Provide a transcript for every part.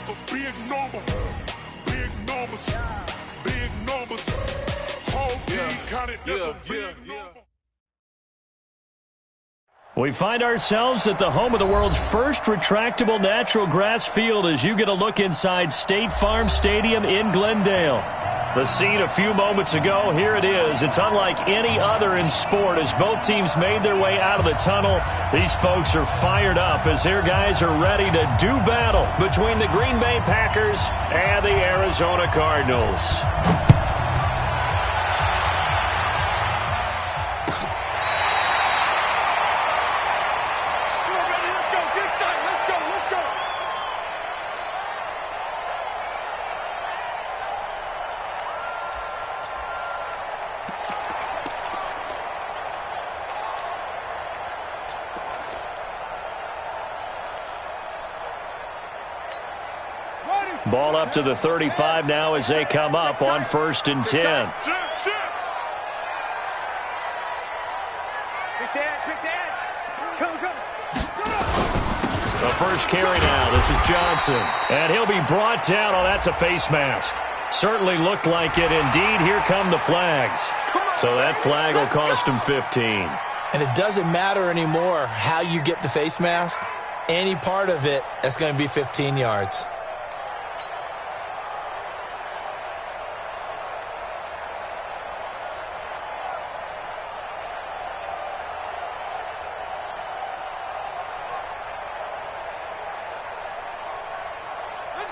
That's a big number. Big numbers. Big numbers. Whole team counted. That's a big number. We find ourselves at the home of the world's first retractable natural grass field as you get a look inside State Farm Stadium in Glendale. The scene a few moments ago, here it is. It's unlike any other in sport as both teams made their way out of the tunnel. These folks are fired up as their guys are ready to do battle between the Green Bay Packers and the Arizona Cardinals. Ball up to the 35 now as they come up on 1st and 10. The first carry now. This is Johnson. And he'll be brought down. Oh, that's a face mask. Certainly looked like it. Indeed, here come the flags. So that flag will cost him 15. And it doesn't matter anymore how you get the face mask. Any part of it, that's going to be 15 yards.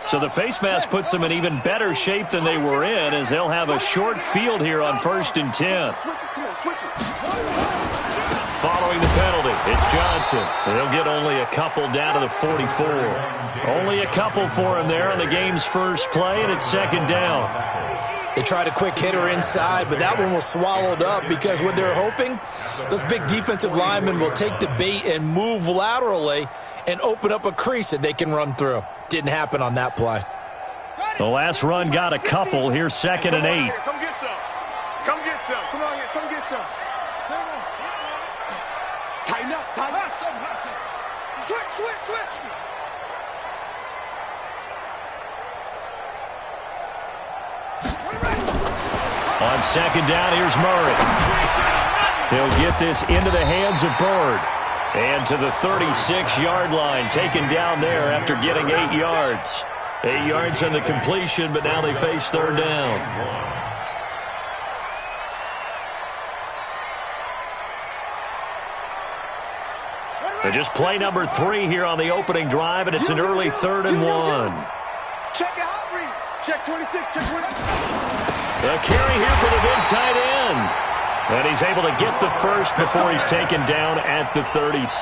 So the face mask puts them in even better shape than they were in as they'll have a short field here on 1st and 10. Following the penalty, it's Johnson. He'll get only a couple down to the 44. Only a couple for him there on the game's first play, and it's 2nd down. They tried a quick hitter inside, but that one was swallowed up because what they're hoping, those big defensive linemen will take the bait and move laterally and open up a crease that they can run through. Didn't happen on that play. The last run got a couple. Here's 2nd and 8. Come get some. Come get some. Come on here. Come get some. Tighten up. Tighten up. Switch. On 2nd down, here's Murray. He'll get this into the hands of Bird. And to the 36-yard line, taken down there after getting 8 yards. 8 yards on the completion, but now they face 3rd down. They're just play number 3 here on the opening drive, and it's an early 3rd and 1. Check the hot read. Check 26. Check 20. The carry here for the big tight end. And he's able to get the first before he's taken down at the 36.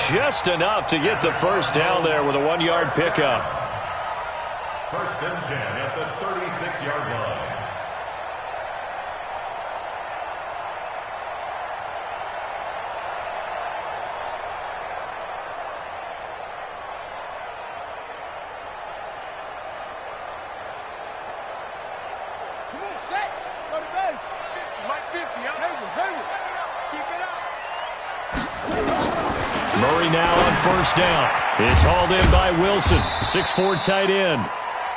Just enough to get the first down there with a 1-yard pickup. 1st and 10 at the 36-yard line. Come on, set. Go to base. Mike 50, Hayward. Keep it up. Murray now on 1st down. It's hauled in by Wilson, 6'4" tight end.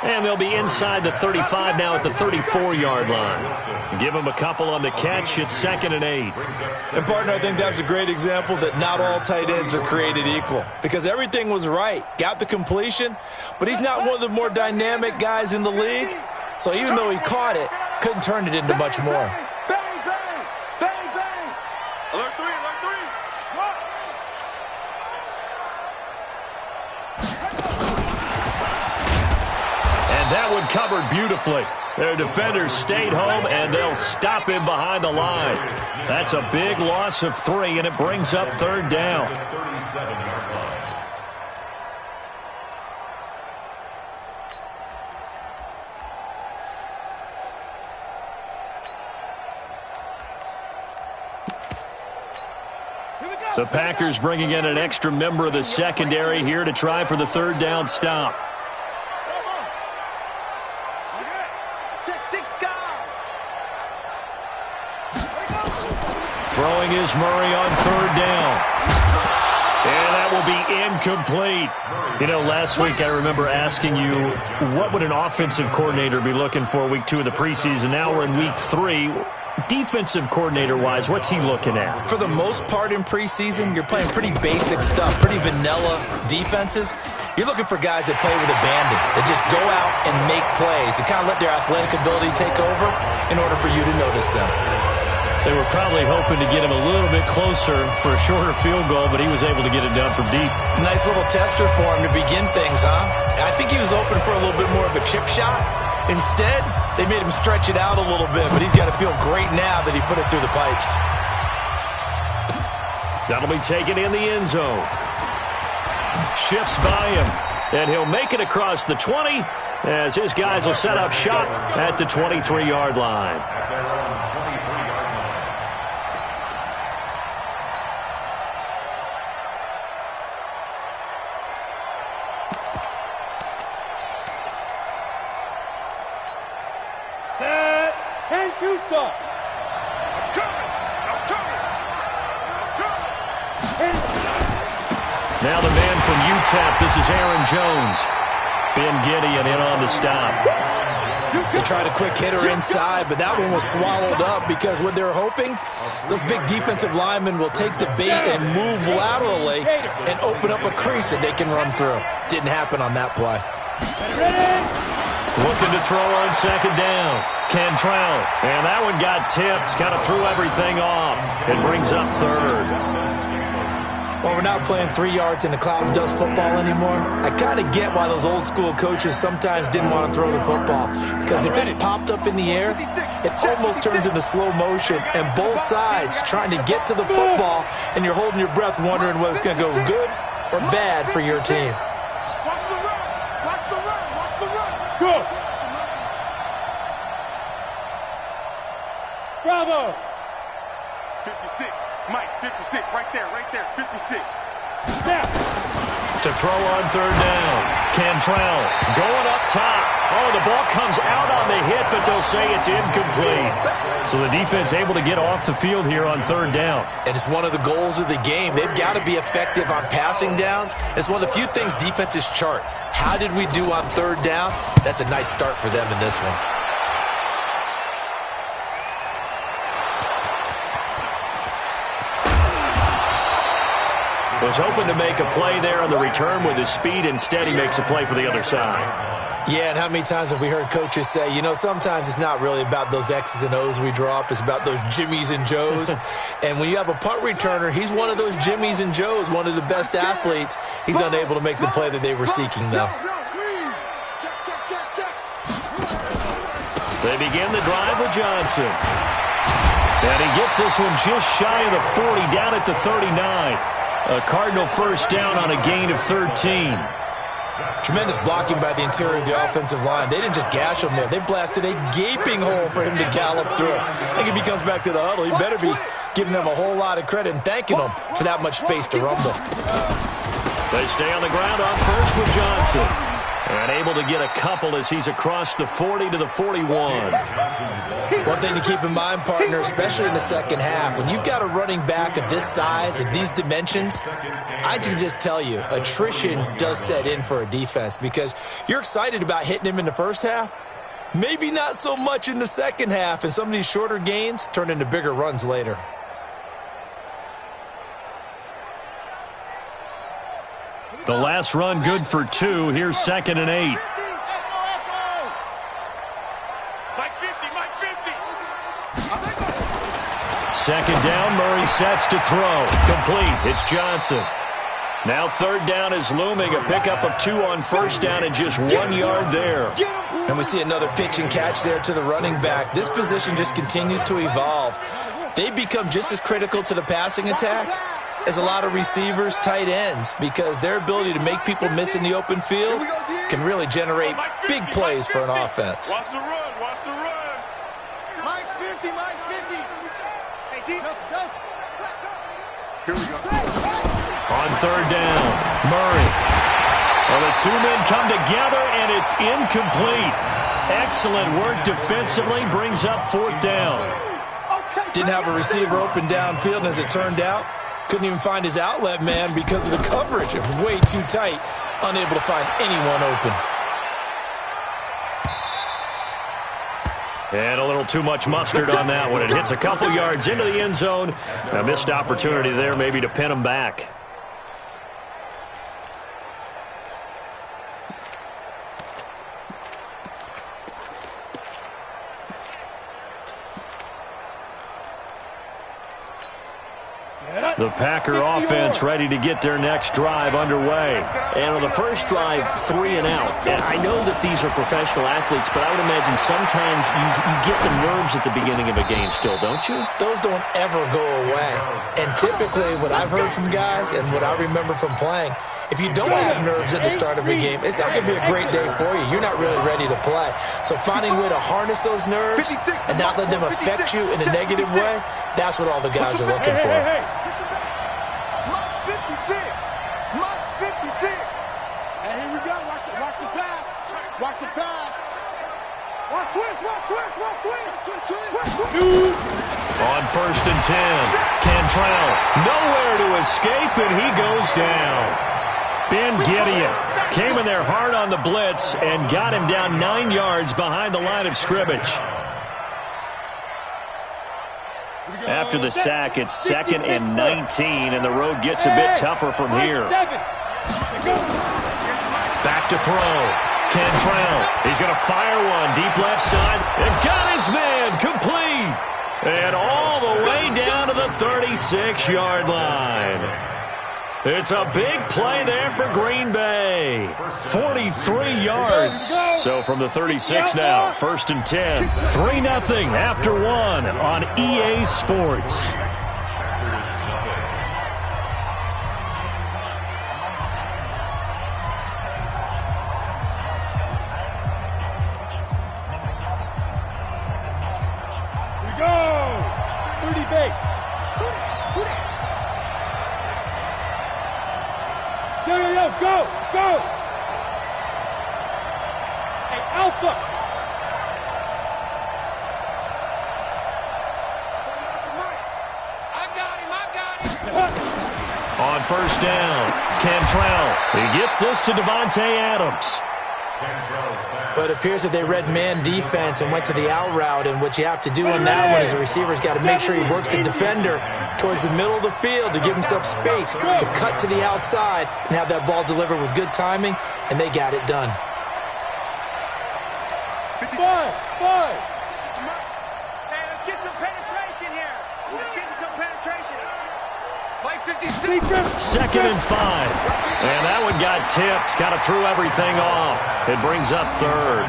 And they'll be inside the 35 now at the 34-yard line. Give him a couple on the catch. It's 2nd and 8. And, partner, I think that's a great example that not all tight ends are created equal. Because everything was right. Got the completion, but he's not one of the more dynamic guys in the league. So even though he caught it, couldn't turn it into much more. Bang, bang. Bang, bang. Alert 3. What? And that one covered beautifully. Their defenders stayed home, and they'll stop him behind the line. That's a big loss of 3, and it brings up 3rd down. The Packers bringing in an extra member of the secondary here to try for the 3rd down stop. Throwing is Murray on 3rd down. And that will be incomplete. You know, last week I remember asking you, what would an offensive coordinator be looking for week 2 of the preseason? Now we're in week 3. Defensive coordinator-wise, what's he looking at? For the most part in preseason, you're playing pretty basic stuff, pretty vanilla defenses. You're looking for guys that play with abandon, that just go out and make plays, and kind of let their athletic ability take over in order for you to notice them. They were probably hoping to get him a little bit closer for a shorter field goal, but he was able to get it done from deep. Nice little tester for him to begin things, huh? I think he was open for a little bit more of a chip shot. Instead, they made him stretch it out a little bit, but he's got to feel great now that he put it through the pipes. That'll be taken in the end zone. Shifts by him, and he'll make it across the 20 as his guys will set up shop at the 23-yard line. Set, 10-2 stop. Now the man from UTEP, this is Aaron Jones. Ben Gideon in on the stop. They tried a quick hitter inside, but that one was swallowed up because what they're hoping, those big defensive linemen will take the bait and move laterally and open up a crease that they can run through. Didn't happen on that play. Looking to throw on second down. Cantrell. And that one got tipped. Kind of threw everything off. It brings up third. Well, we're not playing 3 yards in a cloud of dust football anymore. I kind of get why those old school coaches sometimes didn't want to throw the football. Because if it's popped up in the air, it almost turns into slow motion. And both sides trying to get to the football, and you're holding your breath wondering whether it's going to go good or bad for your team. Watch the run. Watch the run. Watch the run. Go. Bravo. 56. Mike, 56. Right there. 56. Now. To throw on third down. Cantrell going up top. Oh, the ball comes out on the hit, but they'll say it's incomplete. So the defense able to get off the field here on third down. And it's one of the goals of the game. They've got to be effective on passing downs. It's one of the few things defenses chart. How did we do on third down? That's a nice start for them in this one. Was hoping to make a play there on the return with his speed. Instead, he makes a play for the other side. Yeah, and how many times have we heard coaches say, you know, sometimes it's not really about those X's and O's we drop. It's about those Jimmies and Joes. And when you have a punt returner, he's one of those Jimmies and Joes, one of the best athletes. He's unable to make the play that they were seeking, though. They begin the drive with Johnson. And he gets this one just shy of the 40, down at the 39. A Cardinal first down on a gain of 13. Tremendous blocking by the interior of the offensive line. They didn't just gash him there. They blasted a gaping hole for him to gallop through. I think if he comes back to the huddle, he better be giving them a whole lot of credit and thanking them for that much space to rumble. They stay on the ground on first with Johnson. And able to get a couple as he's across the 40 to the 41. One thing to keep in mind, partner, especially in the second half, when you've got a running back of this size, of these dimensions, I can just tell you, attrition does set in for a defense because you're excited about hitting him in the first half. Maybe not so much in the second half, and some of these shorter gains turn into bigger runs later. The last run good for 2. Here's 2nd and 8. Mike 50. Mike 50. Second down, Murray sets to throw. Complete. It's Johnson. Now third down is looming. A pickup of 2 on first down and just 1 yard there. And we see another pitch and catch there to the running back. This position just continues to evolve. They become just as critical to the passing attack as a lot of receivers, tight ends, because their ability to make people miss in the open field can really generate big plays for an offense. Watch the run. Watch the run. Mike's 50. Mike's 50. Hey, deep. Here we go. On third down, Murray. Well, the 2 men come together, and it's incomplete. Excellent work defensively, brings up 4th down. Didn't have a receiver open downfield, and as it turned out, Couldn't even find his outlet man because of the coverage. It was way too tight. Unable to find anyone open. And a little too much mustard on that one. It hits a couple yards into the end zone. A missed opportunity there maybe to pin him back. The Packer offense ready to get their next drive underway. And on the first drive, 3 and out. And I know that these are professional athletes, but I would imagine sometimes you get the nerves at the beginning of a game still, don't you? Those don't ever go away. And typically what I've heard from guys and what I remember from playing, if you don't have nerves at the start of a game, it's not going to be a great day for you. You're not really ready to play. So finding a way to harness those nerves and not let them affect you in a negative way, that's what all the guys are looking for. Watch the pass. Watch twist. On 1st and 10, Cantrell nowhere to escape, and he goes down. Ben Gideon came in there hard on the blitz and got him down 9 yards behind the line of scrimmage. After the sack, it's 2nd and 19, and the road gets a bit tougher from here. Back to throw. Cantrell, he's going to fire one deep left side. They've got his man complete. And all the way down to the 36-yard line. It's a big play there for Green Bay. 43 yards. So from the 36 now, 1st and 10. 3-0 after 1 on EA Sports. Go! Hey, Alpha! I got him! On 1st down, Cantrell. He gets this to Devontae Adams. But it appears that they read man defense and went to the out route, and what you have to do on that one is the receiver's got to make sure he works the defender towards the middle of the field to give himself space to cut to the outside and have that ball delivered with good timing, and they got it done. 5. Hey, let's get some penetration here. Let's get some penetration. Play 56. 2nd and 5. And that one got tipped. Kind of threw everything off. It brings up 3rd.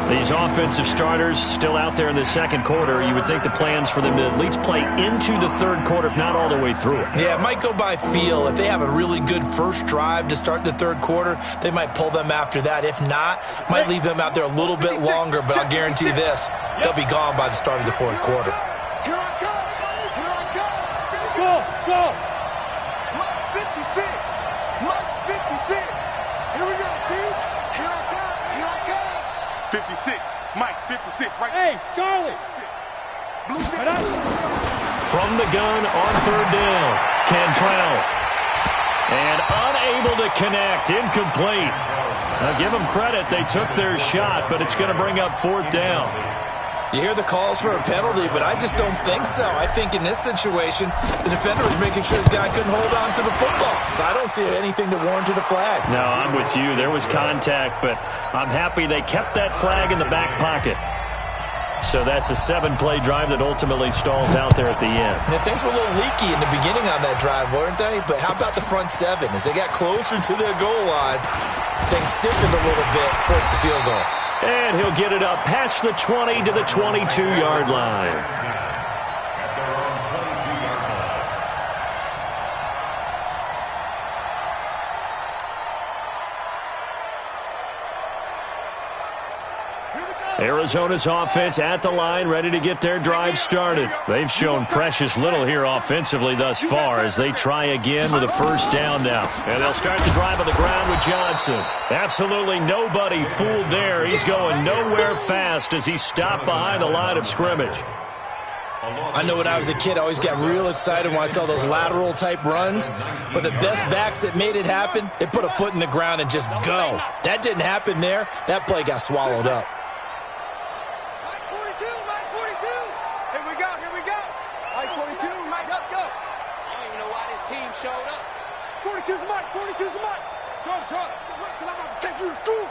These offensive starters still out there in the 2nd quarter. You would think the plans for them to at least play into the 3rd quarter, if not all the way through it. Yeah, it might go by feel. If they have a really good first drive to start the 3rd quarter, they might pull them after that. If not, might leave them out there a little bit longer, but I'll guarantee this, they'll be gone by the start of the 4th quarter. Here I come! Go! Mike 56. Mike 56. Here we go, dude! Here I come! 56. Mike 56. Right. Hey, Charlie! From the gun on 3rd down, Cantrell. And unable to connect, incomplete. Now give them credit, they took their shot, but it's going to bring up 4th down. You hear the calls for a penalty, but I just don't think so. I think in this situation, the defender was making sure his guy couldn't hold on to the football. So I don't see anything to warrant a flag. No, I'm with you. There was contact, but I'm happy they kept that flag in the back pocket. So that's a 7-play drive that ultimately stalls out there at the end. Yeah, things were a little leaky in the beginning on that drive, weren't they? But how about the front 7? As they got closer to their goal line, things stiffened a little bit, forced the field goal. And he'll get it up past the 20 to the 22-yard line. Arizona's offense at the line, ready to get their drive started. They've shown precious little here offensively thus far as they try again with a 1st down now. And they'll start the drive on the ground with Johnson. Absolutely nobody fooled there. He's going nowhere fast as he stopped behind the line of scrimmage. I know when I was a kid, I always got real excited when I saw those lateral type runs. But the best backs that made it happen, they put a foot in the ground and just go. That didn't happen there. That play got swallowed up. Mike 42, Mike 42. Here we go, here we go. Mike 42, Mike up, go. I don't even know why this team showed up. 42's Mike, 42's Mike. Shut up, because I'm about to take you to school.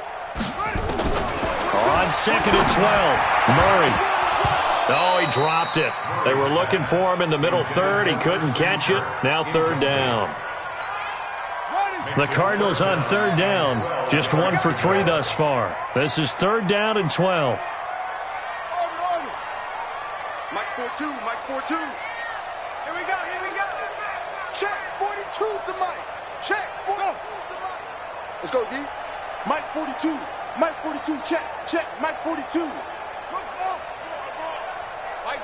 On 2nd and 12, Murray. Oh, he dropped it. They were looking for him in the middle third. He couldn't catch it. Now 3rd down. The Cardinals on 3rd down. Just 1 for 3 thus far. This is 3rd down and 12. Mike's 4-2, Mike's 4-2. Here we go, here we go. Check, 42's the Mike. Check, 42's the Mike. Let's go, D. Mike 42, Mike 42, check, check, Mike 42. Mike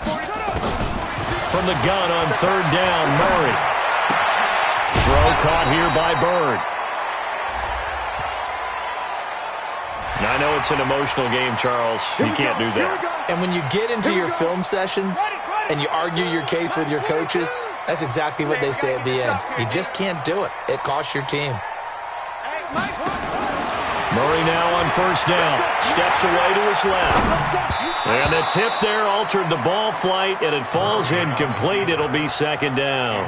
42. From the gun on 3rd down, Murray. Throw caught here by Bird. Now, I know it's an emotional game, Charles. You can't do that. And when you get into your film sessions and you argue your case with your coaches, that's exactly what they say at the end. You just can't do it. It costs your team. Murray now on 1st down. Steps away to his left. And the tip there altered the ball flight, and it falls incomplete. It'll be 2nd down.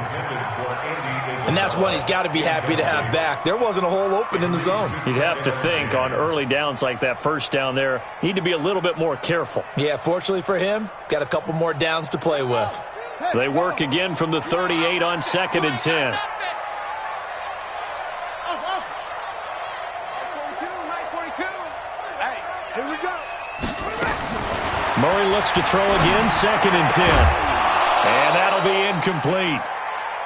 And that's one he's got to be happy to have back. There wasn't a hole open in the zone. You'd have to think on early downs like that 1st down there, need to be a little bit more careful. Yeah, fortunately for him, got a couple more downs to play with. They work again from the 38 on 2nd and 10. Murray looks to throw again, 2nd and 10. And that'll be incomplete.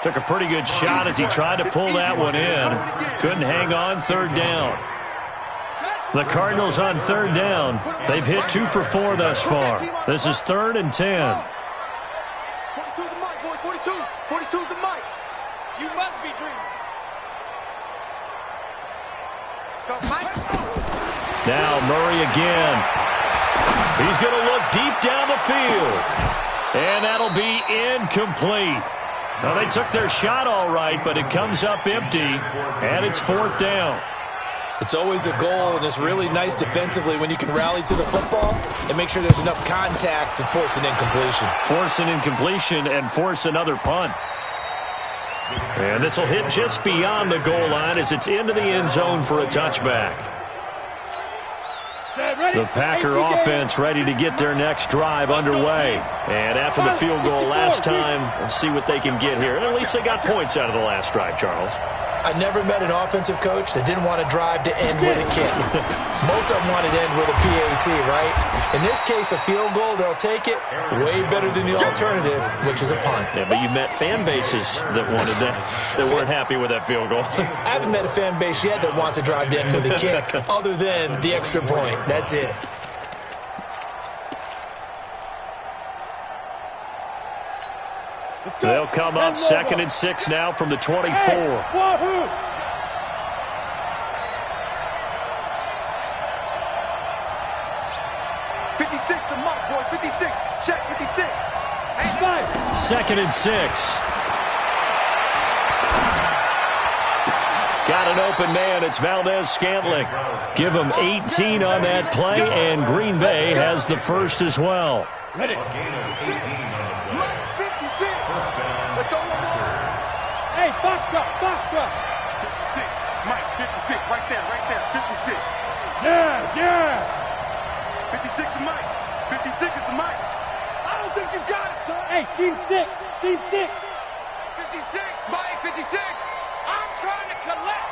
Took a pretty good shot as he tried to pull that one in. Couldn't hang on, 3rd down. The Cardinals on 3rd down. They've hit 2 for 4 thus far. This is 3rd and 10. 42's the Mike, boys, 42. 42's the Mike. You must be dreaming. Let's go, Mike. Now Murray again. He's going to look deep down the field. And that'll be incomplete. Now, they took their shot all right, but it comes up empty, and it's 4th down. It's always a goal, and it's really nice defensively when you can rally to the football and make sure there's enough contact to force an incompletion. Force an incompletion and force another punt. And this will hit just beyond the goal line as it's into the end zone for a touchback. The Packer offense ready to get their next drive underway. And after the field goal last time, we'll see what they can get here. And at least they got points out of the last drive, Charles. I never met an offensive coach that didn't want to drive to end with a kick. Most of them wanted to end with a PAT, right? In this case, a field goal, they'll take it. Way better than the alternative, which is a punt. Yeah, but you met fan bases that wanted that, that weren't happy with that field goal. I haven't met a fan base yet that wants to drive to end with a kick, other than the extra point. That's it. They'll come up 2nd and 6 now from the 24. 56 the Mike, boys, 56. Check, 56. 2nd and 6. Got an open man. It's Valdez-Scantling. Give him 18 on that play, and Green Bay has the first as well. Ready. Mike's 56. Let's go. Hey, Foxtrot, Foxtrot. 56. Mike, 56. Right there, 56. Yes, yes. 56 is Mike. 56 is the Mike. I don't think you got it, son. Hey, seam 6. Seam 6. 56, Mike, 56. I'm trying to collect.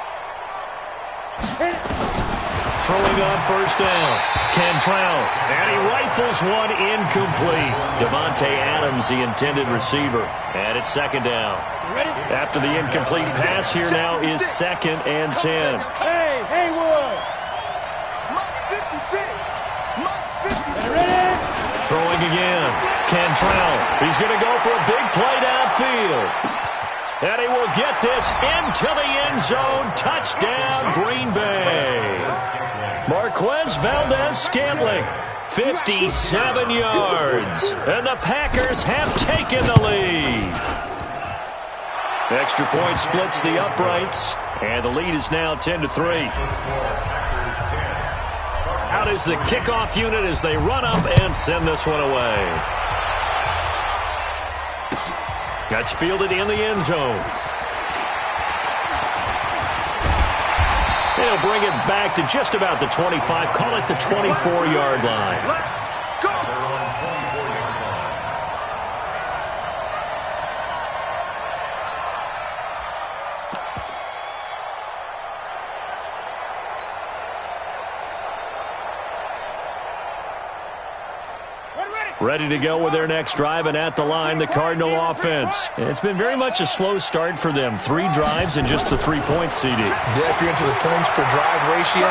Throwing on 1st down. Cantrell. And he rifles one incomplete. Devontae Adams, the intended receiver. And it's 2nd down. After the incomplete pass, here now is 2nd and 10. Hey, Haywood. Mike 56. Mike's 56. Ready? Throwing again. Cantrell. He's going to go for a big play downfield. And he will get this into the end zone. Touchdown, Green Bay. Marquez Valdez-Scantling. 57 yards. And the Packers have taken the lead. Extra point splits the uprights. And the lead is now 10-3. Out is the kickoff unit as they run up and send this one away. That's fielded in the end zone. They'll bring it back to just about the 25. Call it the 24-yard line. Ready to go with their next drive, and at the line, the Cardinal offense. It's been very much a slow start for them. 3 drives and just the 3-point CD. Yeah, if you're into the points per drive ratio.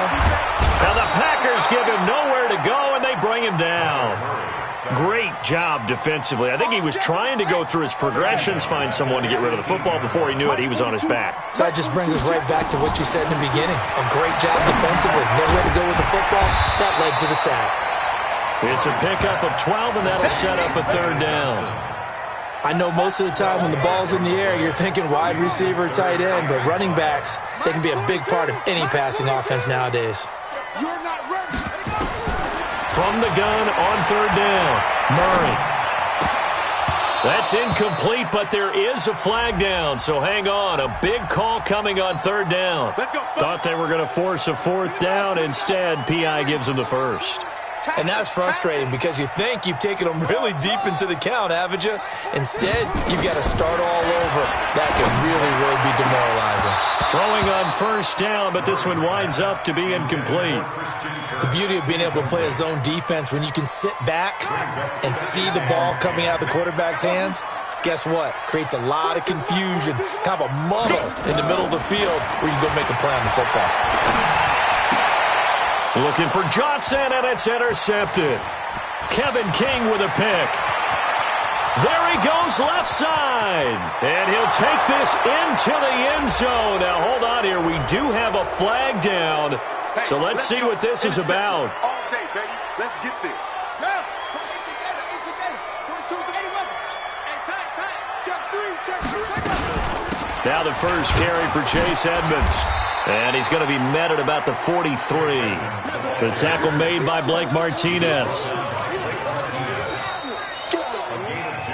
Now the Packers give him nowhere to go, and they bring him down. Great job defensively. I think he was trying to go through his progressions, find someone to get rid of the football. Before he knew it, he was on his back. So that just brings us right back to what you said in the beginning. A great job defensively. Nowhere to go with the football. That led to the sack. It's a pickup of 12, and that'll set up a 3rd down. I know most of the time when the ball's in the air, you're thinking wide receiver, tight end, but running backs, they can be a big part of any passing offense nowadays. From the gun on 3rd down, Murray. That's incomplete, but there is a flag down, so hang on. A big call coming on 3rd down. Thought they were going to force a 4th down. Instead, P.I. gives them the first. And that's frustrating because you think you've taken them really deep into the count, haven't you? Instead, you've got to start all over. That can really be demoralizing. Throwing on 1st down, but this one winds up to be incomplete. The beauty of being able to play a zone defense when you can sit back and see the ball coming out of the quarterback's hands, guess what? Creates a lot of confusion, kind of a muddle in the middle of the field where you go make a play on the football. Looking for Johnson, and it's intercepted. Kevin King with a pick. There he goes left side. And he'll take this into the end zone. Now, hold on here. We do have a flag down. So let's see what this is about. All day, baby. Let's get this. Now the first carry for Chase Edmonds. And he's going to be met at about the 43. The tackle made by Blake Martinez.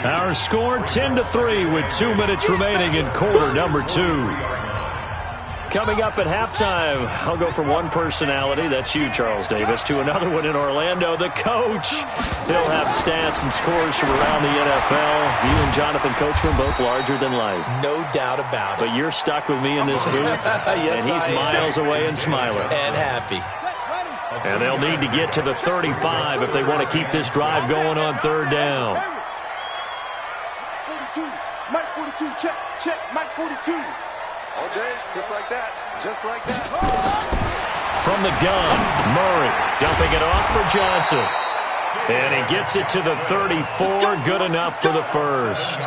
Our score 10-3 with 2 minutes remaining in quarter number 2. Coming up at halftime, I'll go from one personality, that's you, Charles Davis, to another one in Orlando, the coach. He'll have stats and scores from around the NFL. You and Jonathan Coachman, both larger than life. No doubt about it. But you're stuck with me in this booth, yes, and he's miles away and smiling. And happy. And they'll need to get to the 35 if they want to keep this drive going on 3rd down. 42, Mike 42, check, Mike 42. All day, just like that, From the gun, Murray dumping it off for Johnson. And he gets it to the 34, good enough for the first.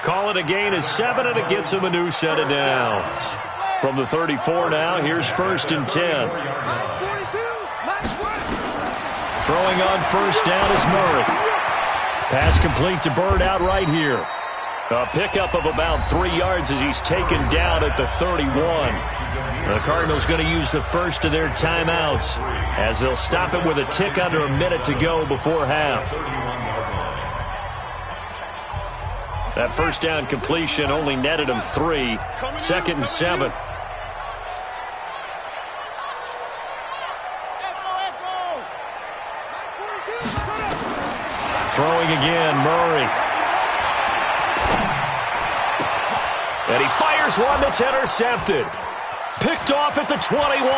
Call it a gain of 7, and it gets him a new set of downs. From the 34 now, here's 1st and 10. Throwing on 1st down is Murray. Pass complete to Bird out right here. A pickup of about 3 yards as he's taken down at the 31. The Cardinals going to use the first of their timeouts as they'll stop it with a tick under a minute to go before half. That 1st down completion only netted him 3. 2nd and 7. Throwing again, Murray. And he fires one that's intercepted. Picked off at the 21.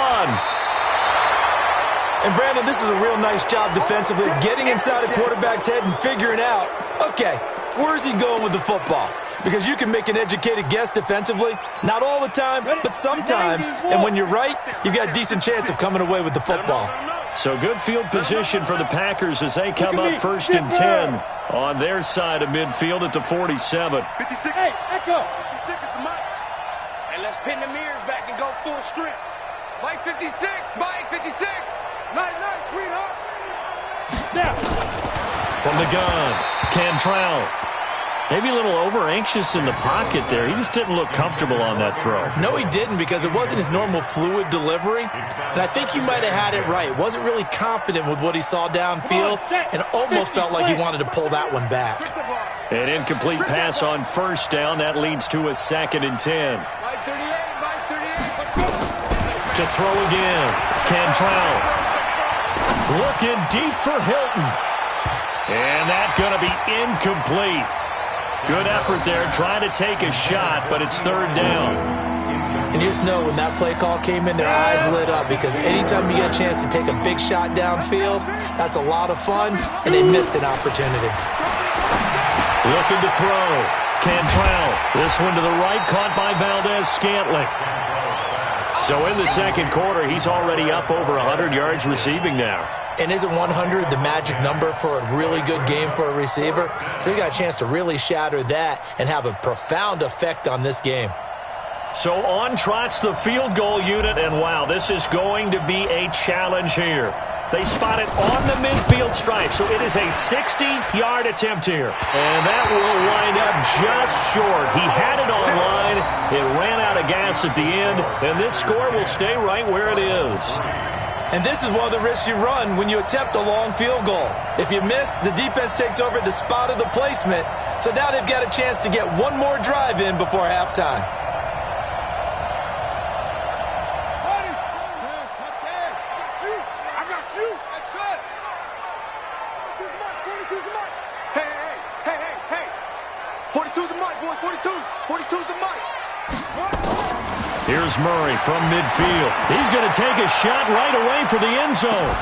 And, Brandon, this is a real nice job defensively, getting inside a quarterback's head and figuring out, okay, where's he going with the football? Because you can make an educated guess defensively, not all the time, but sometimes. And when you're right, you've got a decent chance of coming away with the football. So good field position for the Packers as they come up 1st and 10 on their side of midfield at the 47. 56. Hey, Echo. 56 is the mic. And let's pin the mirrors back and go full strength. Mike 56, Mike 56. Night, sweetheart. From the gun, Cantrell. Maybe a little over-anxious in the pocket there. He just didn't look comfortable on that throw. No, he didn't, because it wasn't his normal fluid delivery. And I think you might have had it right. Wasn't really confident with what he saw downfield and almost felt like he wanted to pull that one back. An incomplete pass on first down. That leads to a 2nd and 10. To throw again. Cantrell. Looking deep for Hilton. And that's going to be incomplete. Good effort there, trying to take a shot, but it's 3rd down. And you just know when that play call came in, their eyes lit up, because anytime you get a chance to take a big shot downfield, that's a lot of fun, and they missed an opportunity. Looking to throw. Cantrell. This one to the right, caught by Valdez-Scantling. So in the second quarter, he's already up over 100 yards receiving now. And isn't 100 the magic number for a really good game for a receiver? So he got a chance to really shatter that and have a profound effect on this game. So on trots the field goal unit, and wow, this is going to be a challenge here. They spot it on the midfield stripe, so it is a 60-yard attempt here. And that will wind up just short. He had it on line. It ran out of gas at the end, and this score will stay right where it is. And this is one of the risks you run when you attempt a long field goal. If you miss, the defense takes over at the spot of the placement. So now they've got a chance to get one more drive in before halftime. I got you. That's it. 42's the mark. Hey. 42's the mark, boys. 42's the mark. Here's Murray from midfield. He's going to take a shot right away for the end zone.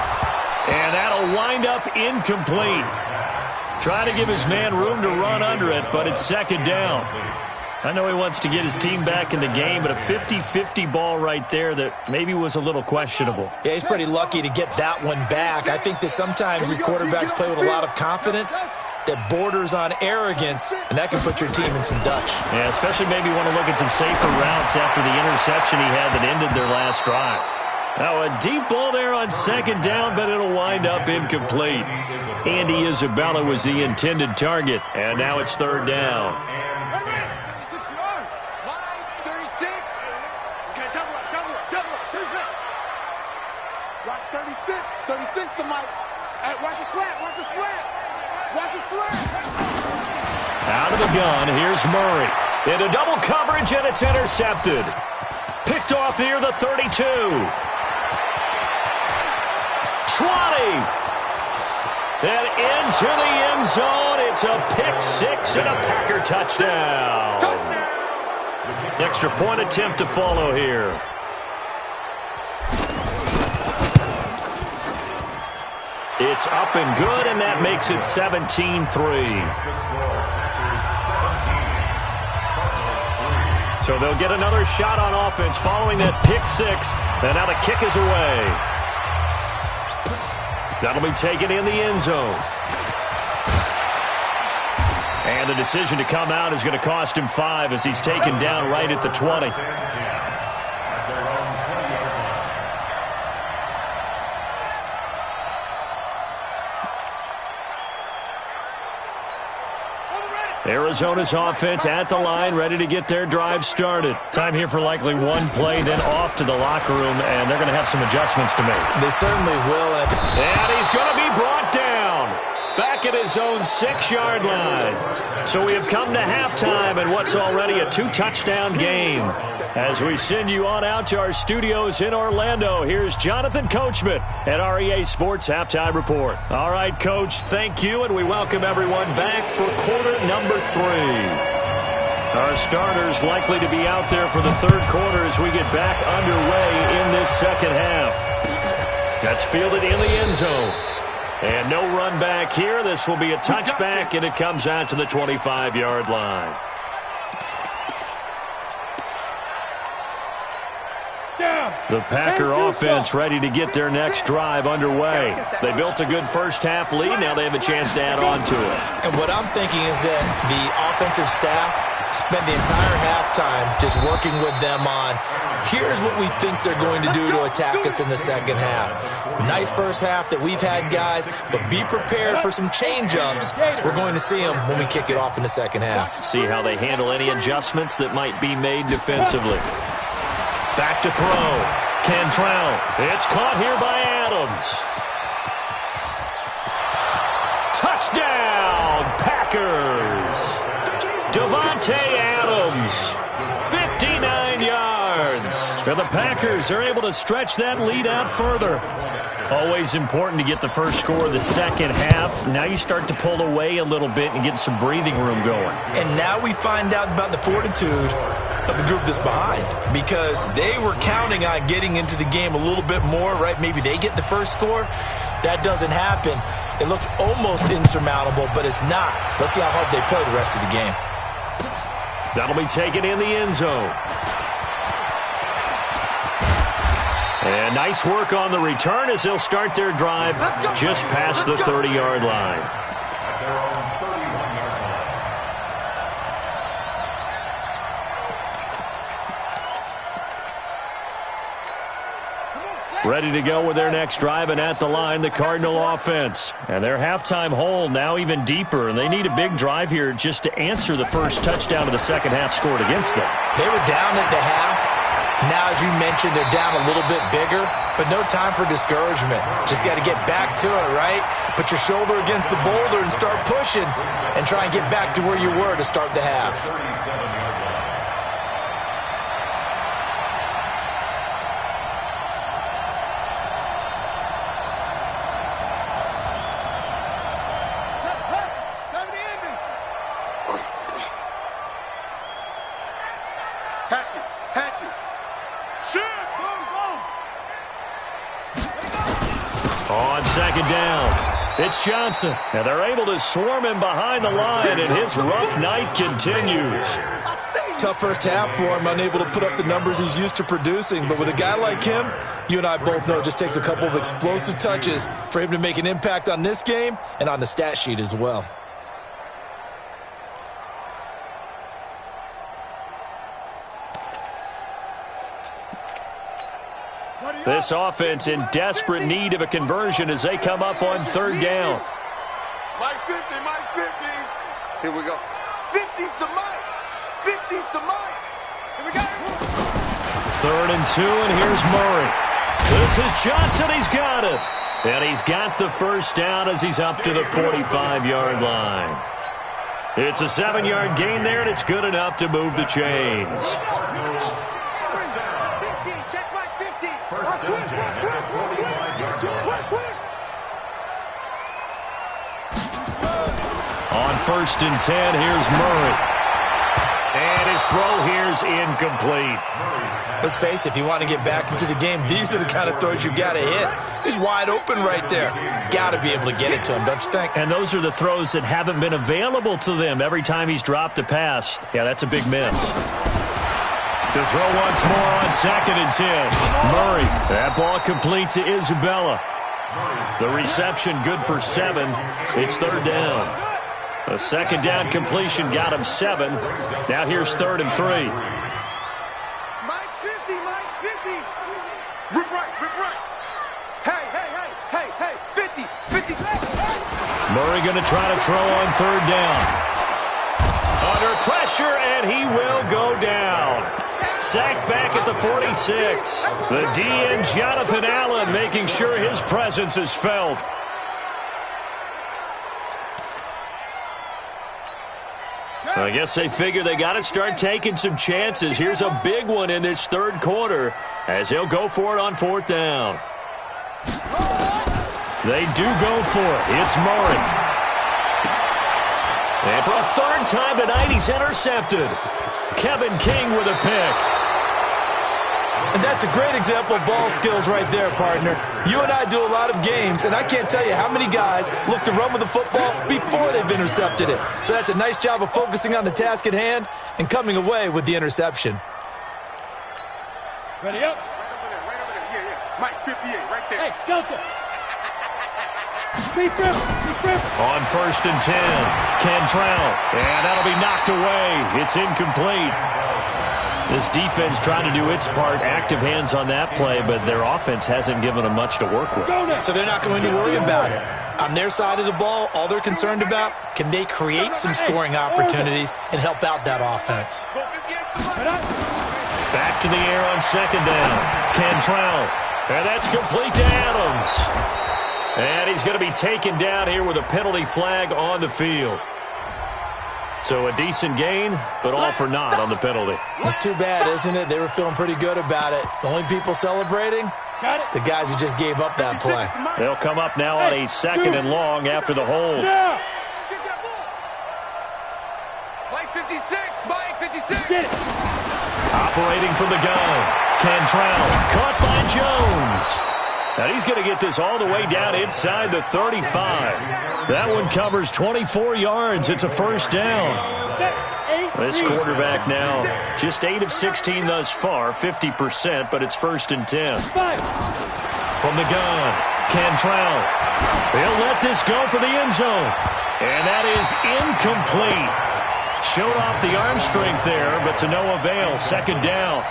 And that'll wind up incomplete. Trying to give his man room to run under it, but it's 2nd down. I know he wants to get his team back in the game, but a 50-50 ball right there that maybe was a little questionable. Yeah, he's pretty lucky to get that one back. I think that sometimes these quarterbacks play with a lot of confidence that borders on arrogance, and that can put your team in some Dutch. Yeah, especially maybe want to look at some safer routes after the interception he had that ended their last drive. Now a deep ball there on 2nd down, but it'll wind up incomplete. Andy Isabella was the intended target, and now it's 3rd down. Watch 36 the mic. Hey, watch his flat. Out of the gun, here's Murray. Into double coverage, and it's intercepted. Picked off near the 32. 20. And into the end zone. It's a pick 6 and a Packer touchdown. Extra point attempt to follow here. It's up and good, and that makes it 17-3. So they'll get another shot on offense following that pick 6, and now the kick is away. That'll be taken in the end zone. And the decision to come out is going to cost him 5 as he's taken down right at the 20. Arizona's offense at the line, ready to get their drive started. Time here for likely one play, then off to the locker room, and they're going to have some adjustments to make. They certainly will. And he's going to be brought down back at his own 6-yard line. So we have come to halftime in what's already a 2-touchdown game. As we send you on out to our studios in Orlando, here's Jonathan Coachman at REA Sports Halftime Report. All right, Coach, thank you, and we welcome everyone back for quarter number 3. Our starters likely to be out there for the 3rd quarter as we get back underway in this 2nd half. That's fielded in the end zone. And no run back here. This will be a touchback, and it comes out to the 25-yard line. The Packer offense ready to get their next drive underway. They built a good first-half lead. Now they have a chance to add on to it. And what I'm thinking is that the offensive staff spent the entire halftime just working with them on, here's what we think they're going to do to attack us in the second half. Nice first half that we've had, guys, but be prepared for some change-ups. We're going to see them when we kick it off in the second half. See how they handle any adjustments that might be made defensively. Back to throw. Cantrell. It's caught here by Adams. Touchdown, Packers. Devontae Adams, 59 yards. And the Packers are able to stretch that lead out further. Always important to get the first score of the second half. Now you start to pull away a little bit and get some breathing room going. And now we find out about the fortitude of the group that's behind, because they were counting on getting into the game a little bit more, right? Maybe they get the first score. That doesn't happen. It looks almost insurmountable, but it's not. Let's see how hard they play the rest of the game. That'll be taken in the end zone. And nice work on the return as they'll start their drive just past the 30-yard line. Ready to go with their next drive, and at the line, the Cardinal offense. And their halftime hole now even deeper, and they need a big drive here just to answer the first touchdown of the second half scored against them. They were down at the half. Now, as you mentioned, they're down a little bit bigger, but no time for discouragement. Just got to get back to it, right? Put your shoulder against the boulder and start pushing and try and get back to where you were to start the half. On second down, it's Johnson. And they're able to swarm him behind the line, and his rough night continues. Tough first half for him, unable to put up the numbers he's used to producing. But with a guy like him, you and I both know it just takes a couple of explosive touches for him to make an impact on this game and on the stat sheet as well. This offense in desperate need of a conversion as they come up on third down. Mike 50, Mike 50. Here we go. 50's the Mike. 50's the Mike. Here we go. 3rd and 2, and here's Murray. This is Johnson. He's got it. And he's got the first down as he's up to the 45-yard line. It's a 7-yard gain there, and it's good enough to move the chains. On 1st and 10, here's Murray. And his throw here's incomplete. Let's face it, if you want to get back into the game, these are the kind of throws you got to hit. He's wide open right there. Got to be able to get it to him, don't you think? And those are the throws that haven't been available to them every time he's dropped a pass. Yeah, that's a big miss. To throw once more on 2nd and 10. Murray, that ball complete to Isabella. The reception good for 7. It's 3rd down. A 2nd down completion got him 7. Now here's 3rd and 3. Mike's 50, Mike's 50. Rip right, rip right. Hey, hey, hey, hey, hey, 50, 50. Murray going to try to throw on 3rd down. Under pressure, and he will go down. Sacked back at the 46. The DN, Jonathan Allen, making sure his presence is felt. I guess they figure they got to start taking some chances. Here's a big one in this 3rd quarter as he'll go for it on 4th down. They do go for it. It's Murray. And for a 3rd time tonight, he's intercepted. Kevin King with a pick. And that's a great example of ball skills right there, partner. You and I do a lot of games, and I can't tell you how many guys look to run with the football before they've intercepted it. So that's a nice job of focusing on the task at hand and coming away with the interception. Ready up. there, right over there. Yeah. Mike, 58, right there. Hey, Delta. Be grip. On 1st and 10, Cantrell. And that'll be knocked away. It's incomplete. This defense trying to do its part. Active hands on that play, but their offense hasn't given them much to work with. So they're not going to worry about it. On their side of the ball, all they're concerned about, can they create some scoring opportunities and help out that offense? Back to the air on 2nd down. Cantrell. And that's complete to Adams. And he's going to be taken down here with a penalty flag on the field. So a decent gain, but all for naught on the penalty. It's too bad, isn't it? They were feeling pretty good about it. The only people celebrating, the guys who just gave up that play. They'll come up now on a 2nd and long after the hold. Mike 56, Mike 56. Operating from the gun. Cantrell caught by Jones. Now he's going to get this all the way down inside the 35. That one covers 24 yards. It's a 1st down. This quarterback now just 8 of 16 thus far, 50%, but it's 1st and 10. From the gun, Cantrell. He'll let this go for the end zone. And that is incomplete. Showed off the arm strength there, but to no avail. 2nd down.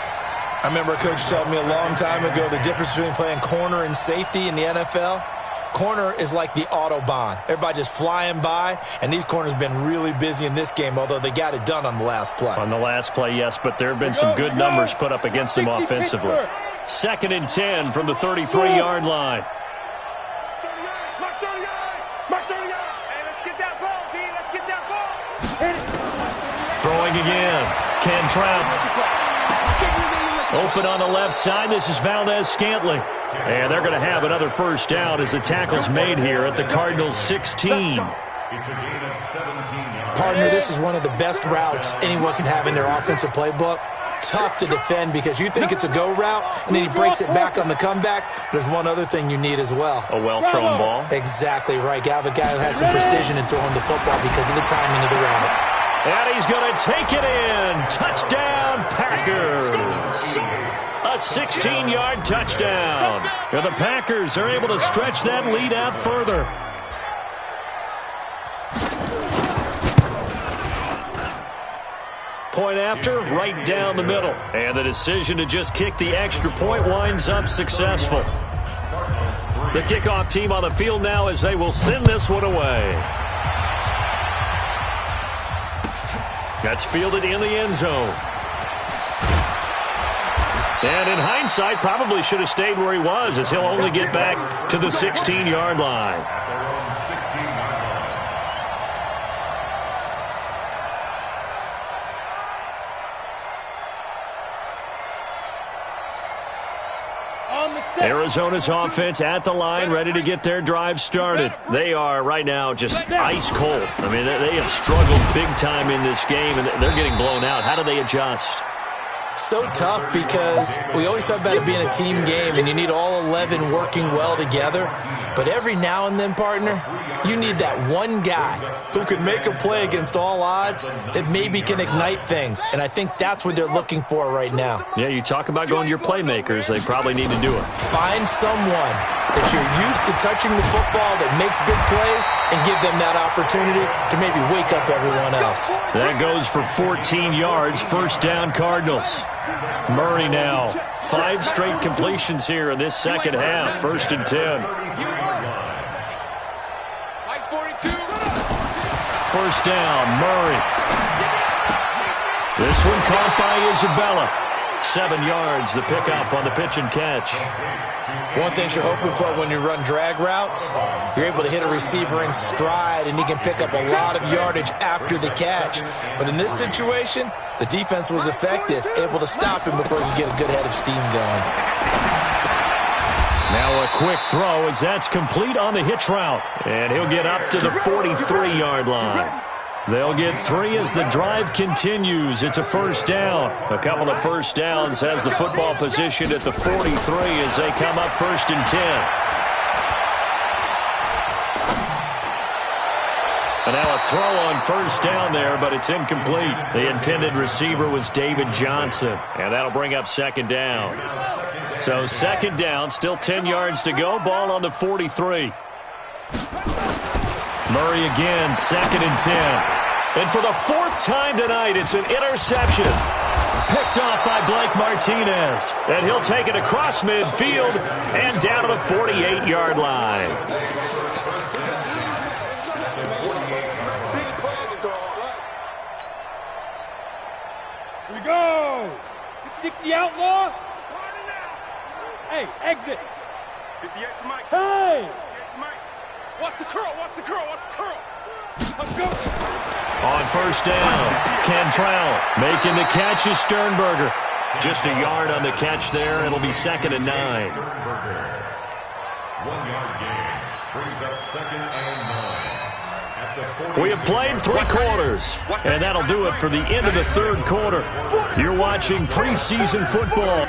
I remember a coach told me a long time ago the difference between playing corner and safety in the NFL. Corner is like the Autobahn. Everybody just flying by, and these corners have been really busy in this game, although they got it done on the last play. On the last play, yes, but there have been some good numbers put up against them offensively. 2nd and 10 from the 33-yard line. Throwing again. Cantrell. Open on the left side. This is Valdez-Scantling. And they're going to have another 1st down as the tackle's made here at the Cardinals' 16. It's a gain of 17 yards. Partner, this is one of the best routes anyone can have in their offensive playbook. Tough to defend because you think it's a go route, and then he breaks it back on the comeback. There's one other thing you need as well. A well-thrown ball. Exactly right. You have a guy who has some precision in throwing the football because of the timing of the route. And he's going to take it in. Touchdown, Packers. A 16-yard touchdown. And the Packers are able to stretch that lead out further. Point after, right down the middle. And the decision to just kick the extra point winds up successful. The kickoff team on the field now as they will send this one away. That's fielded in the end zone. And in hindsight, probably should have stayed where he was as he'll only get back to the 16-yard line. Arizona's offense at the line, ready to get their drive started. They are right now just ice cold. I mean, they have struggled big time in this game, and they're getting blown out. How do they adjust? So tough because we always talk about it being a team game, and you need all 11 working well together. But every now and then, partner, you need that one guy who can make a play against all odds that maybe can ignite things. And I think that's what they're looking for right now. Yeah, you talk about going to your playmakers. They probably need to do it. Find someone that you're used to touching the football that makes big plays and give them that opportunity to maybe wake up everyone else. That goes for 14 yards. 1st down, Cardinals. Murray now. 5 straight completions here in this second half. 1st and 10. 1st down, Murray. This one caught by Isabella. 7 yards, the pickup on the pitch and catch. One thing you're hoping for when you run drag routes, you're able to hit a receiver in stride and he can pick up a lot of yardage after the catch. But in this situation, the defense was effective, able to stop him before he could get a good head of steam going. Now a quick throw as that's complete on the hitch route. And he'll get up to the 43-yard line. They'll get 3 as the drive continues. It's a 1st down. A couple of 1st downs has the football position at the 43 as they come up 1st and 10. And now a throw on 1st down there, but it's incomplete. The intended receiver was David Johnson. And that'll bring up 2nd down. So second down, still 10 yards to go. Ball on the 43. Murray again, second and 10. And for the fourth time tonight, it's an interception. Picked off by Blake Martinez. And he'll take it across midfield and down to the 48-yard line. Here we go. 60 outlaw. Hey, exit. 58 to Mike. Hey. 58 to Mike. Watch the curl, watch the curl, watch the curl. Let's go. On first down, Cantrell making the catch is Sternberger. Just a yard on the catch there. It'll be second and 9. 1-yard gain brings up second and 9. We have played 3 quarters, and that'll do it for the end of the third quarter. You're watching preseason football.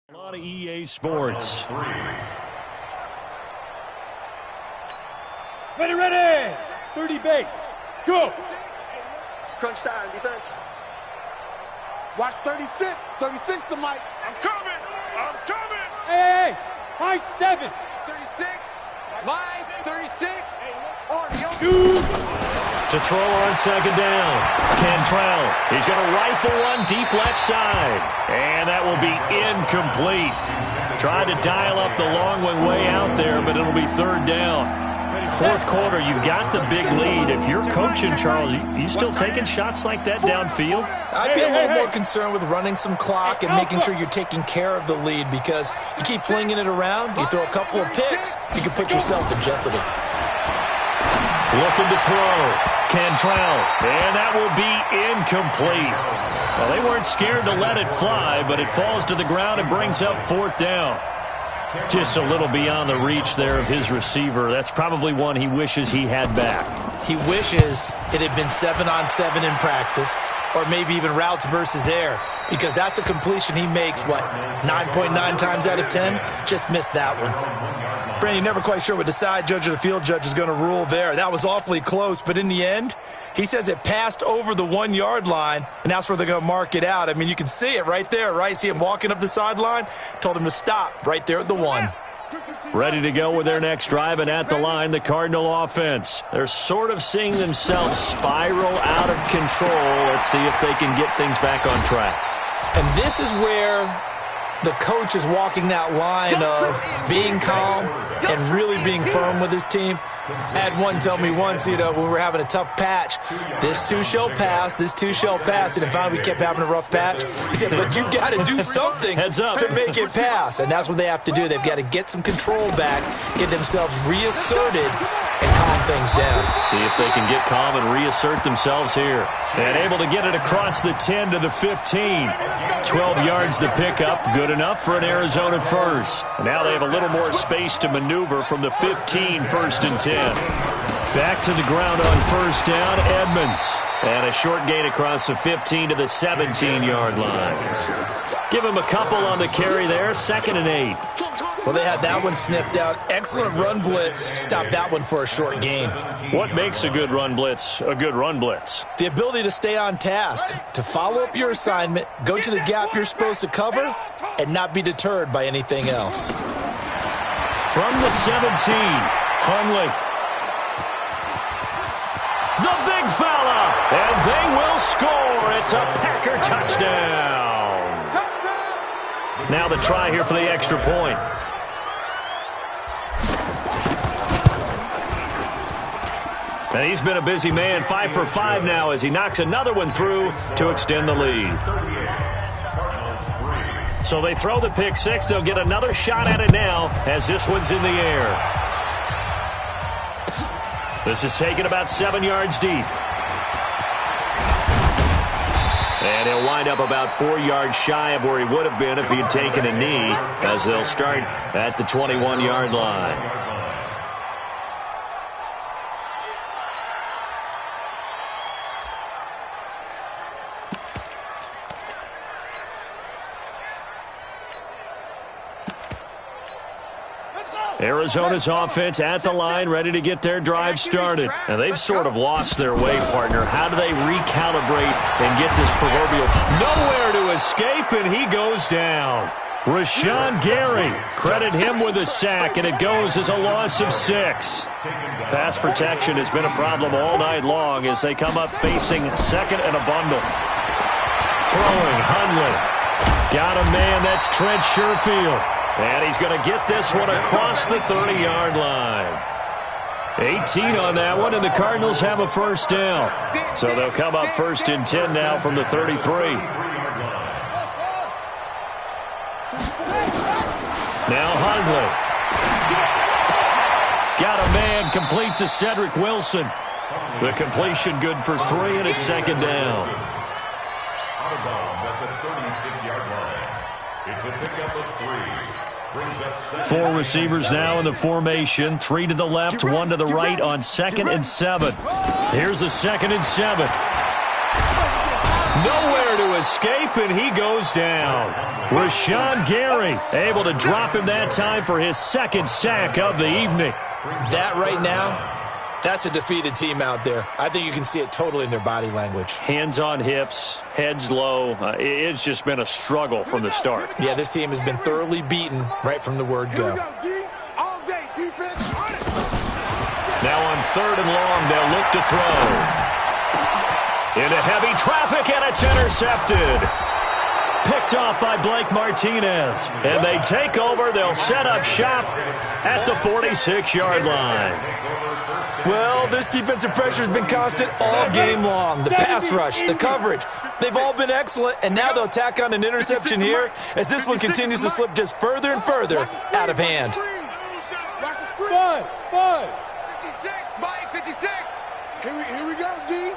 A lot of EA Sports. Ready. 30 base. Go. Crunch time, defense. Watch 36. 36 to Mike. I'm coming. Hey. High 7. 36. Live 36. RDO. Shoot. To throw on second down. Cantrell. He's going to rifle one deep left side. And that will be incomplete. Tried to dial up the long one way out there, but it'll be third down. Fourth quarter, you've got the big lead. If you're coaching, Charles, you still taking shots like that downfield? I'd be a little more concerned with running some clock and making sure you're taking care of the lead, because you keep flinging it around, you throw a couple of picks, you can put yourself in jeopardy. Looking to throw. Cantrell. And that will be incomplete. Well, they weren't scared to let it fly, but it falls to the ground and brings up fourth down. Just a little beyond the reach there of his receiver. That's probably one he wishes he had back. He wishes it had been 7-on-7 in practice, or maybe even routes versus air, because that's a completion he makes, 9.9 times out of 10? Just missed that one. Brandon, never quite sure what the side judge or the field judge is going to rule there. That was awfully close, but in the end, he says it passed over the 1-yard line, and that's where they're going to mark it out. I mean, you can see it right there, right? See him walking up the sideline? Told him to stop right there at the 1. Ready to go with their next drive, and at the line, the Cardinal offense. They're sort of seeing themselves spiral out of control. Let's see if they can get things back on track. And this is where the coach is walking that line of being calm and really being firm with his team. I had one tell me once, when we were having a tough patch, this too shall pass, this too shall pass. And then finally we kept having a rough patch. He said, but you got to do something to make it pass. And that's what they have to do. They've got to get some control back, get themselves reasserted, and calm things down. See if they can get calm and reassert themselves here. And able to get it across the 10 to the 15. 12 yards the pickup, good enough for an Arizona first. Now they have a little more space to maneuver from the 15, first and 10. Back to the ground on first down, Edmonds. And a short gain across the 15 to the 17-yard line. Give him a couple on the carry there, second and 8. Well, they had that one sniffed out. Excellent run blitz. Stopped that one for a short gain. What makes a good run blitz a good run blitz? The ability to stay on task, to follow up your assignment, go to the gap you're supposed to cover, and not be deterred by anything else. From the 17, Hunley. The big fella, and they will score. It's a Packer touchdown. Now the try here for the extra point. And he's been a busy man, 5 for 5 now as he knocks another one through to extend the lead. So they throw the pick six. They'll get another shot at it now as this one's in the air. This is taken about 7 yards deep. And he'll wind up about 4 yards shy of where he would have been if he had taken a knee, as they'll start at the 21-yard line. Arizona's offense at the line, ready to get their drive started. And they've sort of lost their way, partner. How do they recalibrate and get this proverbial nowhere to escape, and he goes down. Rashawn Gary, credit him with a sack, and it goes as a loss of 6. Pass protection has been a problem all night long as they come up facing second and a bundle. Throwing, Hundley. Got a man, that's Trent Sherfield. And he's going to get this one across the 30-yard line. 18 on that one, and the Cardinals have a first down. So they'll come up 1st and 10 now from the 33. Now Hundley. Got a man, complete to Cedric Wilson. The completion good for 3, and it's 2nd down. Out of bounds at the 36-yard line. It's a pickup of 3. 4 receivers now in the formation. 3 to the left, 1 to the right on 2nd and 7. Here's the 2nd and 7. Nowhere to escape, and he goes down. Rashawn Gary able to drop him that time for his 2nd sack of the evening. That right now, that's a defeated team out there. I think you can see it totally in their body language. Hands on hips, heads low. It's just been a struggle from the start. Yeah, this team has been thoroughly beaten right from the word go. Now on 3rd and long, they'll look to throw. Into heavy traffic, and it's intercepted. Picked off by Blake Martinez. And they take over. They'll set up shop at the 46-yard line. Well, this defensive pressure has been constant all game long. The pass rush, the coverage, they've all been excellent, and now they'll tack on an interception here as this one continues to slip just further and further out of hand. 56, Mike, 56. Here we go, D.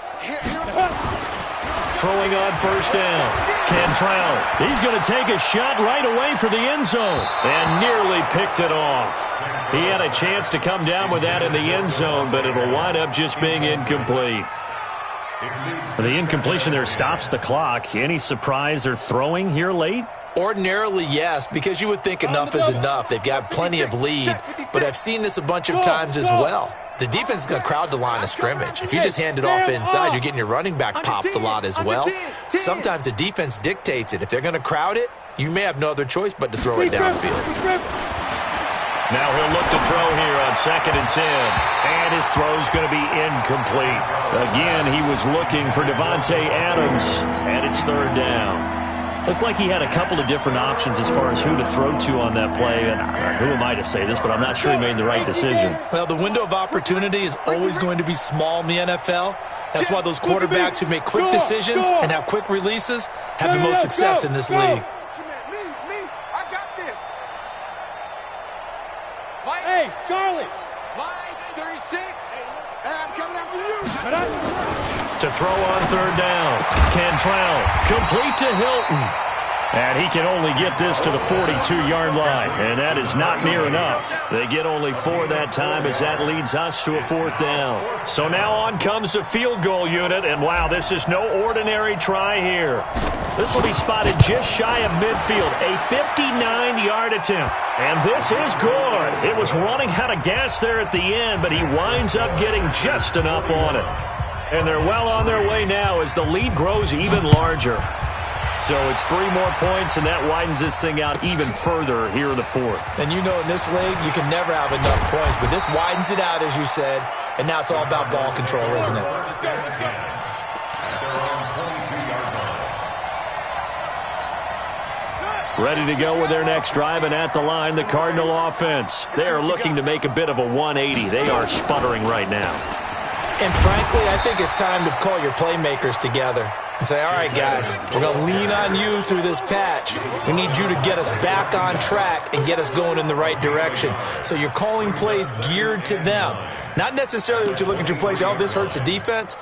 Throwing on 1st down. Cantrell, he's going to take a shot right away for the end zone and nearly picked it off. He had a chance to come down with that in the end zone, but it'll wind up just being incomplete. The incompletion there stops the clock. Any surprise they're throwing here late? Ordinarily, yes, because you would think enough is enough. They've got plenty of lead, but I've seen this a bunch of times as well. The defense is going to crowd the line of scrimmage. If you just hand it off inside, you're getting your running back popped a lot as well. Sometimes the defense dictates it. If they're going to crowd it, you may have no other choice but to throw it downfield. Now he'll look to throw here on 2nd and 10. And his throw's going to be incomplete. Again, he was looking for Devontae Adams, and it's 3rd down. Looked like he had a couple of different options as far as who to throw to on that play. And who am I to say this, but I'm not sure he made the right decision. Well, the window of opportunity is always going to be small in the NFL. That's why those quarterbacks who make quick decisions and have quick releases have the most success in this league. I got this. Hey, Charlie. Mike, 36. I'm coming after you. To throw on 3rd down. Cantrell, complete to Hilton. And he can only get this to the 42-yard line. And that is not near enough. They get only 4 that time as that leads us to a 4th down. So now on comes the field goal unit. And wow, this is no ordinary try here. This will be spotted just shy of midfield. A 59-yard attempt. And this is good. It was running out of gas there at the end, but he winds up getting just enough on it. And they're well on their way now as the lead grows even larger. So it's 3 more points, and that widens this thing out even further here in the 4th. And you know in this league, you can never have enough points, but this widens it out, as you said, and now it's all about ball control, isn't it? Ready to go with their next drive, and at the line, the Cardinal offense. They are looking to make a bit of a 180. They are sputtering right now. And frankly, I think it's time to call your playmakers together and say, all right, guys, we're going to lean on you through this patch. We need you to get us back on track and get us going in the right direction. So you're calling plays geared to them. Not necessarily that you look at your plays, oh, this hurts the defense.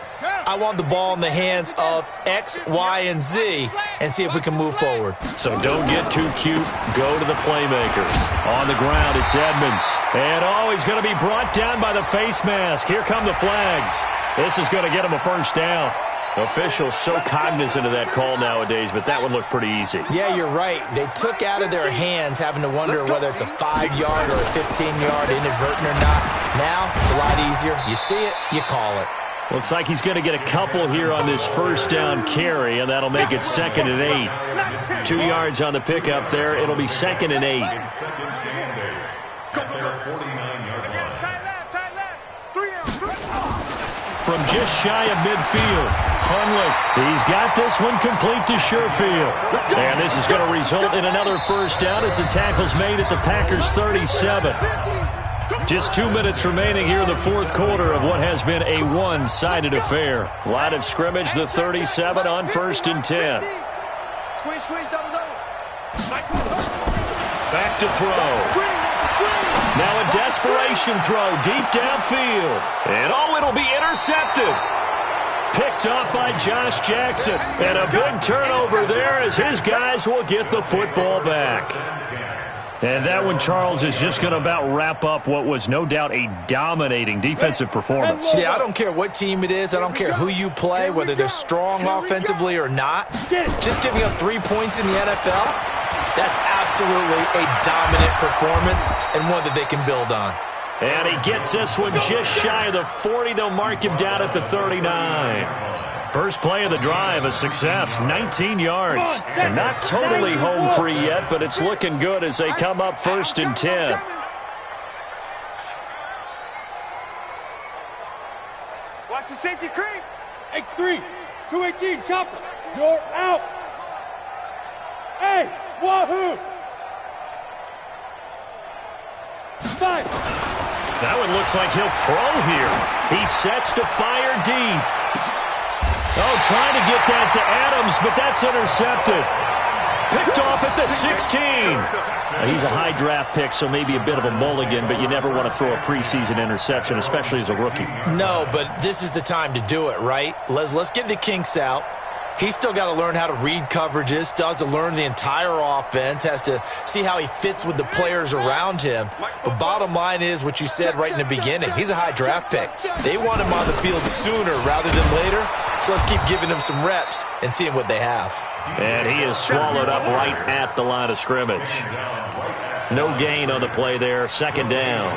I want the ball in the hands of X, Y, and Z and see if we can move forward. So don't get too cute. Go to the playmakers. On the ground, it's Edmonds. And, he's going to be brought down by the face mask. Here come the flags. This is going to get him a first down. Officials so cognizant of that call nowadays, but that would look pretty easy. Yeah, you're right. They took out of their hands having to wonder whether it's a 5-yard or a 15-yard inadvertent or not. Now, it's a lot easier. You see it, you call it. Looks like he's going to get a couple here on this first down carry, and that'll make it 2nd and 8. 2 yards on the pickup there. It'll be 2nd and 8. From just shy of midfield, Hunley, he's got this one complete to Sherfield. And this is going to result in another first down as the tackle's made at the Packers' 37. Just 2 minutes remaining here in the fourth quarter of what has been a one-sided affair. Line of scrimmage, the 37 on 1st and 10. Back to throw. Now a desperation throw deep downfield. And it'll be intercepted. Picked up by Josh Jackson. And a big turnover there as his guys will get the football back. And that one, Charles, is just going to about wrap up what was no doubt a dominating defensive performance. Yeah, I don't care what team it is. I don't care who you play, whether they're strong offensively or not. Just giving up 3 points in the NFL, that's absolutely a dominant performance and one that they can build on. And he gets this one just shy of the 40. They'll mark him down at the 39. First play of the drive, a success, 19 yards. And not totally home free yet, but it's looking good as they come up 1st and 10. Watch the safety creep. X3, 218, chopper. You're out. Hey, wahoo. 5. That one looks like he'll throw here. He sets to fire deep. Trying to get that to Adams, but that's intercepted. Picked off at the 16. He's a high draft pick, so maybe a bit of a mulligan, but you never want to throw a preseason interception, especially as a rookie. No, but this is the time to do it, right? Let's get the kinks out. He's still got to learn how to read coverages, still has to learn the entire offense, has to see how he fits with the players around him. But bottom line is what you said right in the beginning. He's a high draft pick. They want him on the field sooner rather than later, so let's keep giving him some reps and seeing what they have. And he is swallowed up right at the line of scrimmage. No gain on the play there, 2nd down.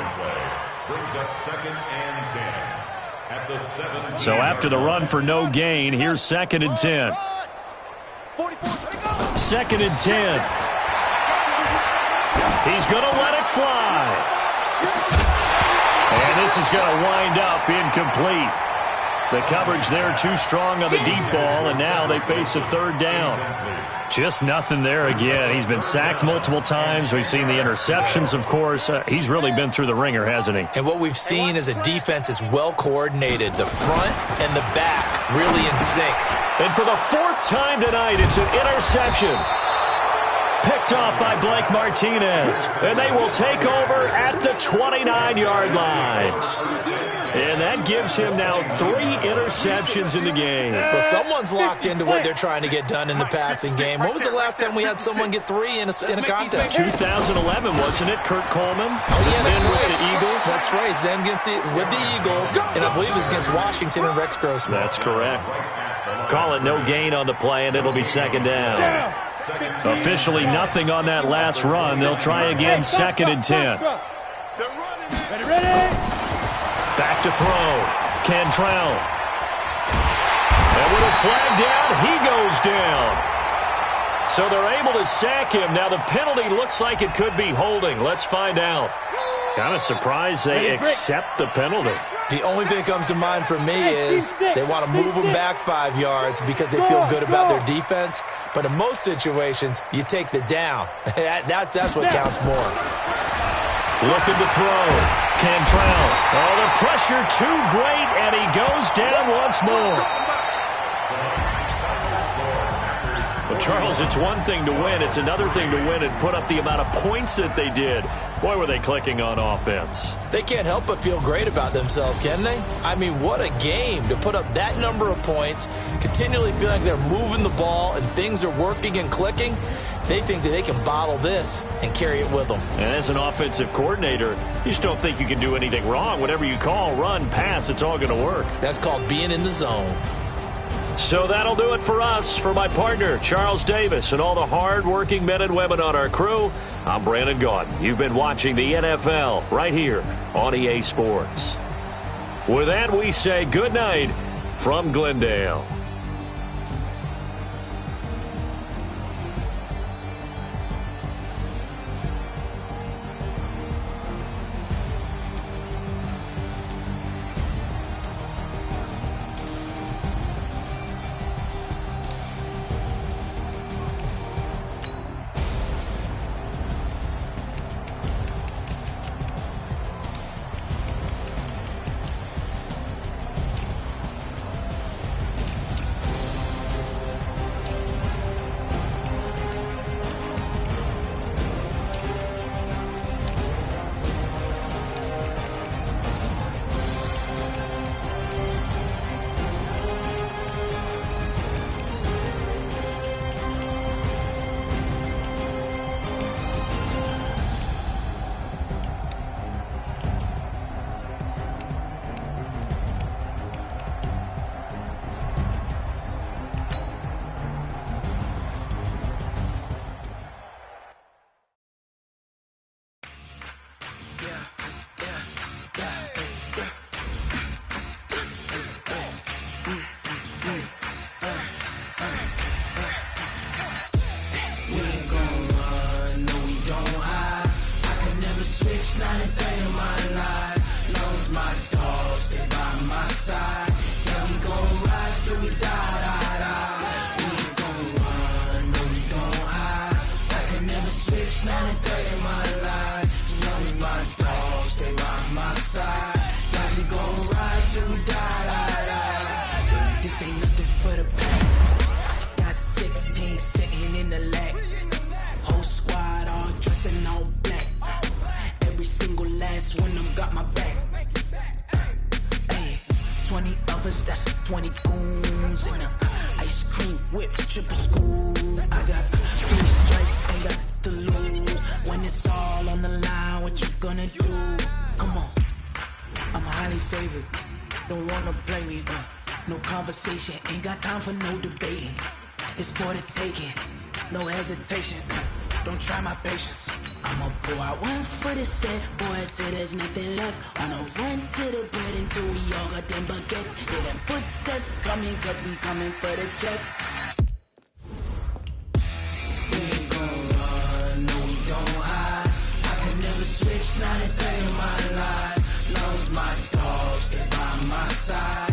Brings up 2nd and 10. So after the run for no gain, here's 2nd and 10. 2nd and 10. He's going to let it fly. And this is going to wind up incomplete. The coverage there too strong on the deep ball, and now they face a 3rd down. Just nothing there again. He's been sacked multiple times. We've seen the interceptions, of course. He's really been through the ringer, hasn't he? And what we've seen is a defense that's well coordinated. The front and the back really in sync. And for the 4th time tonight, it's an interception. Picked off by Blake Martinez. And they will take over at the 29-yard line. And that gives him now 3 interceptions in the game. Well, someone's locked into what they're trying to get done in the passing game. When was the last time we had someone get 3 in a contest? 2011, wasn't it? Kurt Coleman. Oh, yeah, that's right. With the Eagles. That's right. He's then with the Eagles, and I believe it was against Washington and Rex Grossman. That's correct. Call it no gain on the play, and it'll be 2nd down. Officially nothing on that last run. They'll try again, 2nd and 10. Ready? Back to throw. Cantrell. And with a flag down, he goes down. So they're able to sack him. Now the penalty looks like it could be holding. Let's find out. Kind of surprised they accept the penalty. The only thing that comes to mind for me is they want to move them back 5 yards because they feel good about their defense. But in most situations, you take the down. That's what counts more. Looking to throw. Cantrell. Oh, the pressure too great, and he goes down once more. Well, Charles, it's one thing to win. It's another thing to win and put up the amount of points that they did. Boy, were they clicking on offense. They can't help but feel great about themselves, can they? I mean, what a game to put up that number of points, continually feel like they're moving the ball and things are working and clicking. They think that they can bottle this and carry it with them. And as an offensive coordinator, you just don't think you can do anything wrong. Whatever you call, run, pass, it's all going to work. That's called being in the zone. So that'll do it for us. For my partner, Charles Davis, and all the hard-working men and women on our crew, I'm Brandon Gaudin. You've been watching the NFL right here on EA Sports. With that, we say good night from Glendale. That's 20 goons and a ice cream whip, triple school. I got 3 strikes, ain't got to lose. When it's all on the line, what you gonna do? Come on, I'm highly favored. Don't wanna play me, no conversation. Ain't got time for no debating. It's for the taking, no hesitation. Don't try my patience. I'ma pull out one foot and set, boy, till there's nothing left. On a run to the bed until we all got them buckets. Hear them footsteps coming, cause we coming for the check. We ain't gon' run, no we don't hide. I can never switch, not a day in my life. Knows my dogs, they by my side.